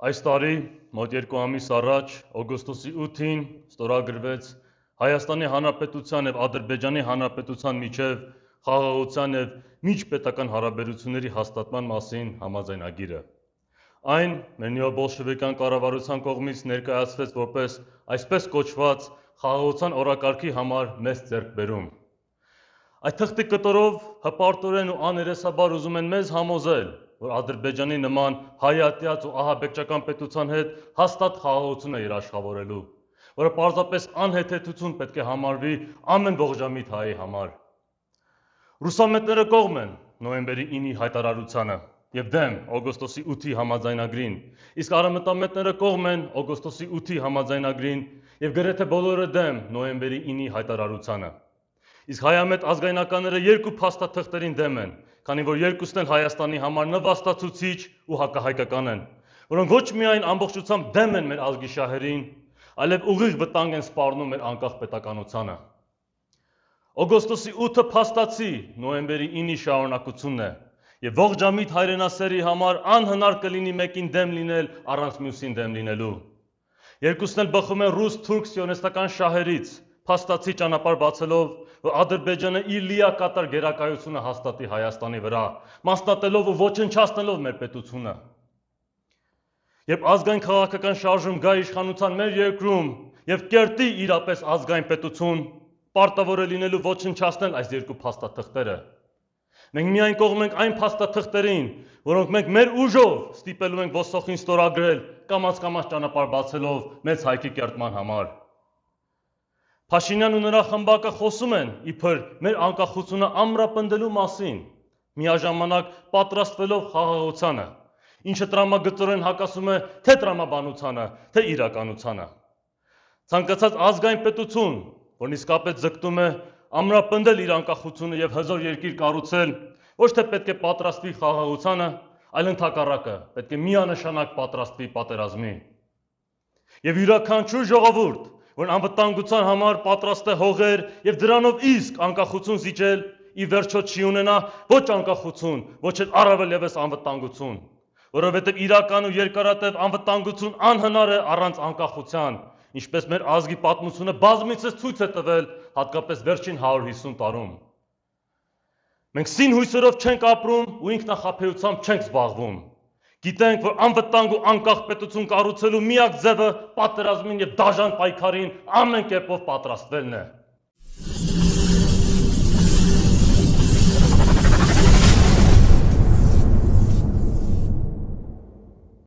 Այս տարի, մոտ 2 ամիս առաջ, օգոստոսի 8-ին ստորագրվեց Հայաստանի Հանրապետության եւ Ադրբեջանի Հանրապետության միջև խաղաղության եւ միջպետական հարաբերությունների հաստատման մասին համաձայնագիրը։ Այն մեր նեոբոլշևիկյան կառավարության կողմից ներկայացվեց որպես այսպես կոչված խաղաղության օրակարգի համար մեծ ձեռքբերում։ Այդ թղթի կտորով հպարտորեն ու աներեսաբար ուզում են մեզ համոզել, որ Ադրբեջանի նման հայատյաց ու ահաբեկչական պետության հետ հաստատ խաղաղություն է երաշխավորելու, որը պարզապես անհեթեթություն պետք է համարվի ամեն ողջամիտ հայի համար։ Ռուսամետները կողմ են նոյեմբերի 9-ի հայտարարությանը եւ դեմ օգոստոսի 8-ի համաձայնագրին, իսկ արևմտամետները կողմ են օգոստոսի 8-ի համաձայնագրին եւ գրեթե բոլորը դեմ նոյեմբերի 9-ի հայտարարությանը։ Իսկ հայամետ ազգայնականները երկու փաստաթղթերին դեմ են, քանի որ երկուսն էլ Հայաստանի համար նվաստացուցիչ ու հակահայկական են, որոնք ոչ միայն ամբողջությամբ դեմ են մեր ազգի շահերին, այլև ուղիղ վտանգ են սպառնում մեր անկախ պետականությանը։ Օգոստոսի 8-ը փաստացի նոյեմբերի 9-ի շարունակությունն է, եւ ողջամիտ հայրենասերի համար անհնար կլինի մեկին դեմ լինել առանց մյուսին դեմ լինելու։ Երկուսն էլ բխում են ռուս-թուրք սիոնիստական շահերից, փաստացի ճանապարհ բացելով, որ Ադրբեջանը իր լիակատար գերակայությունը հաստատի Հայաստանի վրա, մասնատելով ու ոչնչացնելով մեր պետությունը։ Երբ ազգային քաղաքական շարժում գա իշխանության մեր երկրում եւ կերտի իրապես ազգային պետություն, պարտավոր է լինելու ոչնչացնել այս երկու փաստաթղթերը։ Մենք միայն կողմ ենք այն փաստաթղթերին, որոնք մենք մեր ուժով ստիպելու ենք ոսոխին ստորագրել կամաց ճանապարհ բացելով մեծ հայքի կերտման համար։ Փաշինյանն ու նրա խմբակը խոսում են իբր մեր անկախությունը ամրապնդելու մասին, միաժամանակ պատրաստվելով խաղաղությանը, ինչը տրամագծորեն հակասում է թե տրամաբանությանը, թե իրականությանը։ Ցանկացած ազգային պետություն, որն իսկապես ձգտում է ամրապնդել իր անկախությունը եւ հզոր երկիր կառուցել, ոչ թե պետք է պատրաստվի խաղաղությանը, այլ ընդհակառակը, պետք է միանշանակ պատրաստվի պատերազմի։ Եվ յուրաքանչյուր ժողովուրդ, որ անվտանգության համար պատրաստ է հողեր եւ դրանով իսկ անկախություն զիջել, ի վերջո չի ունենա ոչ անկախություն, ոչ էլ առավել եւս անվտանգություն, որովհետեւ իրական ու երկարատև անվտանգություն անհնար է առանց անկախության, ինչպես մեր ազգի պատմությունը բազմիցս ցույց է տվել, հատկապես վերջին 150 տարում։ Մենք սին հույսերով չենք ապրում ու ինքնախաբեությամբ չենք զբաղվում։ Գիտենք, որ անվտանգ ու անկախ պետություն կառուցելու միակ ձևը պատերազմին եւ դաժան պայքարին ամեն կերպով պատրաստվելն է։